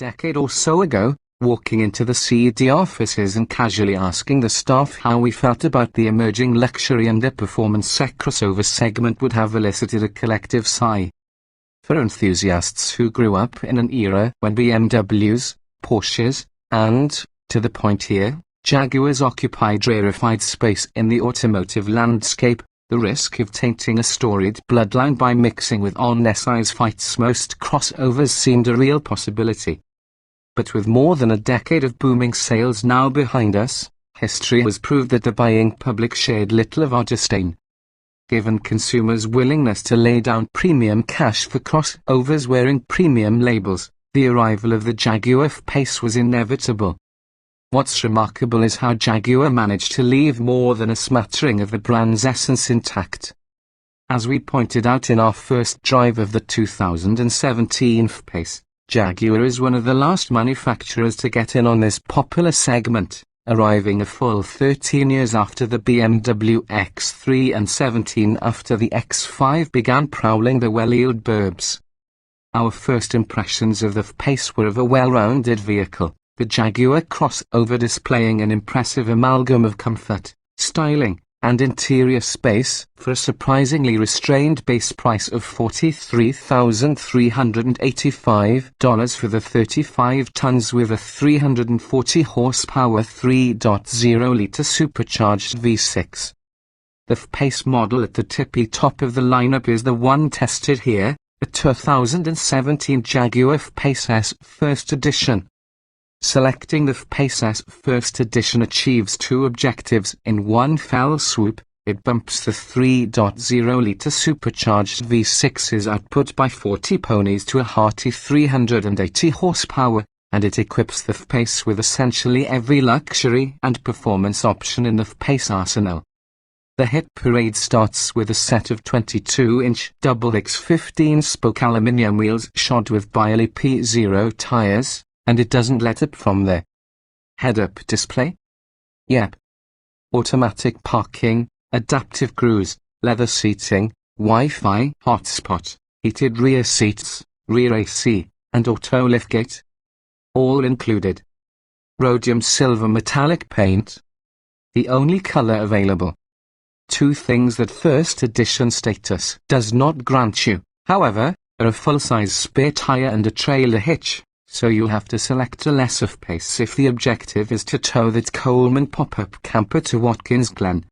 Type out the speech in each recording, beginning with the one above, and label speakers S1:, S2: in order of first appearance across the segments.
S1: decade or so ago, walking into the CD offices and casually asking the staff how we felt about the emerging luxury and the performance crossover segment would have elicited a collective sigh. For enthusiasts who grew up in an era when BMWs, Porsches, and, to the point here, Jaguars occupied rarefied space in the automotive landscape, the risk of tainting a storied bloodline by mixing with on-size fights most crossovers seemed a real possibility. But with more than a decade of booming sales now behind us, history has proved that the buying public shared little of our disdain. Given consumers' willingness to lay down premium cash for crossovers wearing premium labels, the arrival of the Jaguar F-Pace was inevitable. What's remarkable is how Jaguar managed to leave more than a smattering of the brand's essence intact. As we pointed out in our first drive of the 2017 F-Pace, Jaguar is one of the last manufacturers to get in on this popular segment, arriving a full 13 years after the BMW X3 and 17 after the X5 began prowling the well-heeled burbs. Our first impressions of the F-Pace were of a well-rounded vehicle, the Jaguar crossover displaying an impressive amalgam of comfort, styling, and interior space for a surprisingly restrained base price of $43,385 for the 35 tons with a 340 horsepower 3.0-litre supercharged V6. The F-Pace model at the tippy top of the lineup is the one tested here, the 2017 Jaguar F-Pace S First Edition. Selecting the F-Pace S First Edition achieves two objectives in one fell swoop. It bumps the 3.0-litre supercharged V6's output by 40 ponies to a hearty 380 horsepower, and it equips the F-Pace with essentially every luxury and performance option in the F-Pace arsenal. The hit parade starts with a set of 22-inch XX 15-spoke aluminium wheels shod with Biley P0 tires, and it doesn't let up from there. Head-up display? Yep. Automatic parking, adaptive cruise, leather seating, Wi-Fi hotspot, heated rear seats, rear AC, and auto liftgate. All included. Rhodium silver metallic paint. The only color available. Two things that first edition status does not grant you, however, are a full-size spare tire and a trailer hitch. So you'll have to select a less F-Pace if the objective is to tow that Coleman pop-up camper to Watkins Glen.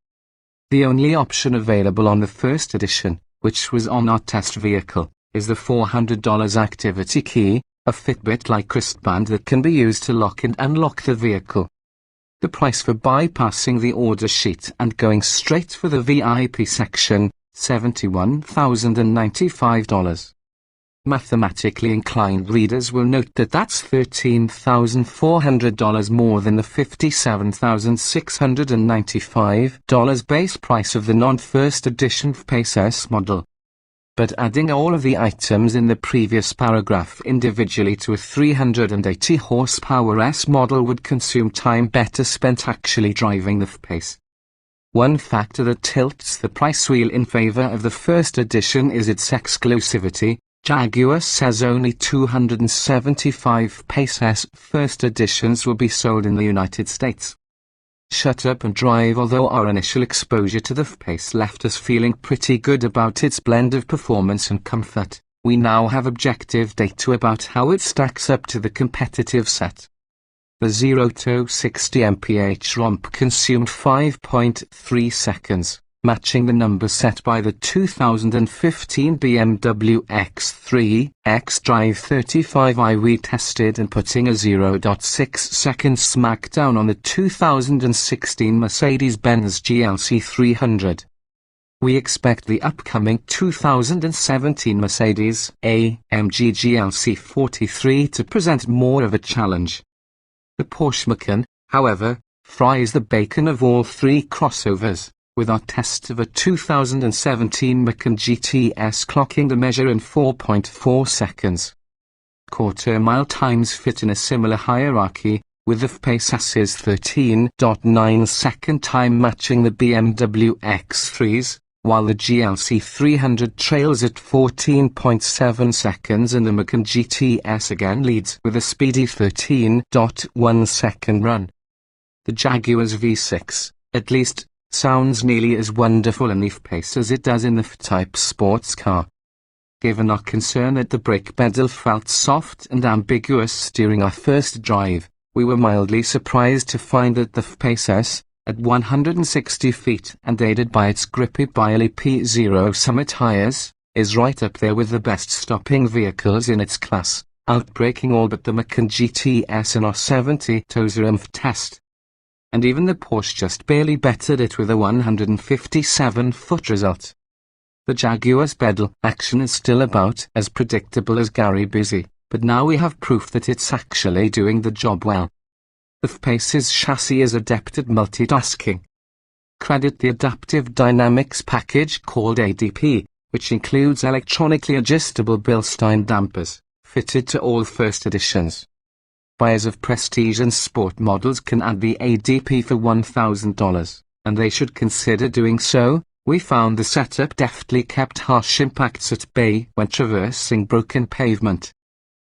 S1: The only option available on the first edition, which was on our test vehicle, is the $400 activity key, a Fitbit-like wristband that can be used to lock and unlock the vehicle. The price for bypassing the order sheet and going straight for the VIP section, $71,095. Mathematically inclined readers will note that that's $13,400 more than the $57,695 base price of the non-first edition F-Pace S model. But adding all of the items in the previous paragraph individually to a 380 horsepower S model would consume time better spent actually driving the F-Pace. One factor that tilts the price wheel in favor of the first edition is its exclusivity. Jaguar says only 275 Pace S First Editions will be sold in the United States. Shut up and drive. Although our initial exposure to the F-Pace left us feeling pretty good about its blend of performance and comfort, we now have objective data about how it stacks up to the competitive set. The 0 to 60 mph romp consumed 5.3 seconds. Matching the number set by the 2015 BMW X3 xDrive 35i we tested and putting a 0.6 seconds smackdown on the 2016 Mercedes-Benz GLC 300. We expect the upcoming 2017 Mercedes-AMG GLC 43 to present more of a challenge. The Porsche Macan, however, fries the bacon of all three crossovers, with our test of a 2017 Macan GTS clocking the measure in 4.4 seconds. Quarter-mile times fit in a similar hierarchy, with the F-Pace S's 13.9 second time matching the BMW X3's while the GLC 300 trails at 14.7 seconds and the Macan GTS again leads with a speedy 13.1 second run. The Jaguar's V6, at least, sounds nearly as wonderful in F-Pace as it does in the F-Type sports car. Given our concern that the brake pedal felt soft and ambiguous during our first drive, we were mildly surprised to find that the F-Pace S, at 160 feet and aided by its grippy P0 Summit tires, is right up there with the best stopping vehicles in its class, outbraking all but the Macan GTS in our 70 TOSRMF test. And even the Porsche just barely bettered it with a 157-foot result. The Jaguar's pedal action is still about as predictable as Gary Busy, but now we have proof that it's actually doing the job well. The F-Pace's chassis is adept at multitasking. Credit the Adaptive Dynamics package called ADP, which includes electronically adjustable Bilstein dampers, fitted to all first editions. Buyers of prestige and sport models can add the ADP for $1,000, and they should consider doing so. We found the setup deftly kept harsh impacts at bay when traversing broken pavement.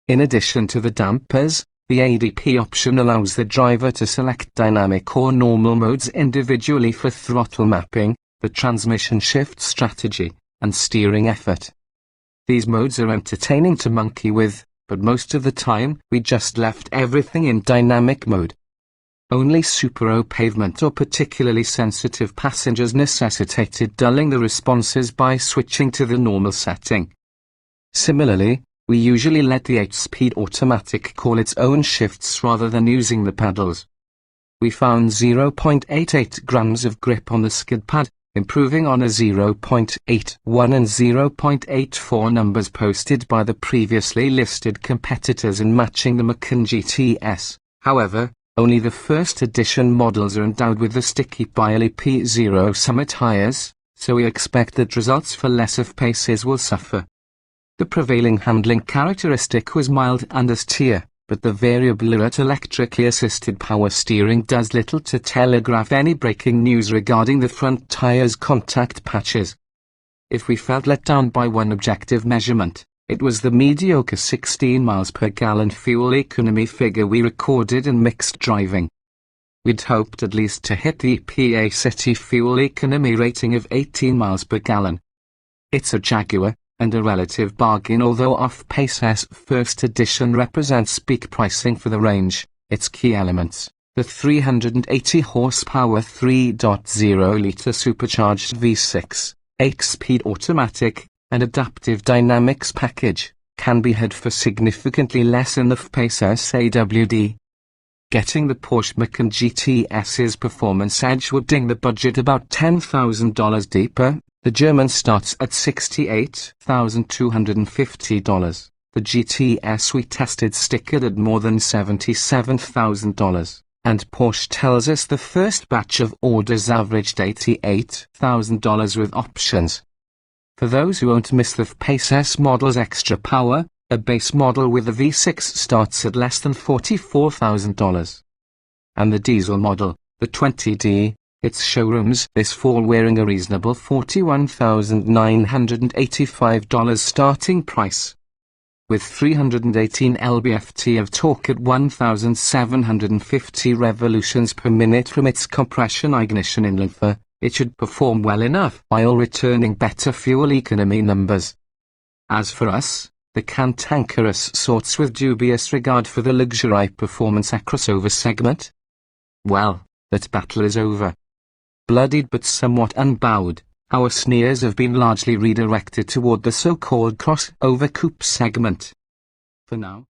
S1: In addition to the dampers, the ADP option allows the driver to select dynamic or normal modes individually for throttle mapping, the transmission shift strategy, and steering effort. These modes are entertaining to monkey with, but most of the time we just left everything in dynamic mode. Only super-O pavement or particularly sensitive passengers necessitated dulling the responses by switching to the normal setting. Similarly, we usually let the 8-speed automatic call its own shifts rather than using the pedals. We found 0.88 grams of grip on the skid pad, improving on a 0.81 and 0.84 numbers posted by the previously listed competitors and matching the Macan GTS. However, only the first edition models are endowed with the sticky P0 Summit tires, so we expect that results for less F-Paces will suffer. The prevailing handling characteristic was mild and austere, but the variable electrically assisted power steering does little to telegraph any breaking news regarding the front tire's contact patches. If we felt let down by one objective measurement, it was the mediocre 16 miles per gallon fuel economy figure we recorded in mixed driving. We'd hoped at least to hit the EPA city fuel economy rating of 18 miles per gallon. It's a Jaguar, and a relative bargain. Although F-Pace S first edition represents peak pricing for the range, its key elements, the 380 horsepower 3.0-litre supercharged V6, 8-speed automatic, and adaptive dynamics package, can be had for significantly less in the F-Pace SAWD. Getting the Porsche Macan GTS's performance edge would ding the budget about $10,000 deeper. The German starts at $68,250. The GTS we tested stickered at more than $77,000, and Porsche tells us the first batch of orders averaged $88,000 with options. For those who won't miss the F-Pace S model's extra power, a base model with a V6 starts at less than $44,000. And the diesel model, the 20D, hits showrooms this fall wearing a reasonable $41,985 starting price. With 318 lb-ft of torque at 1,750 revolutions per minute from its compression ignition inlet, it should perform well enough while returning better fuel economy numbers. As for us, the cantankerous sorts with dubious regard for the luxury performance crossover segment, well, that battle is over. Bloodied but somewhat unbowed, our sneers have been largely redirected toward the so-called crossover coupe segment. For now.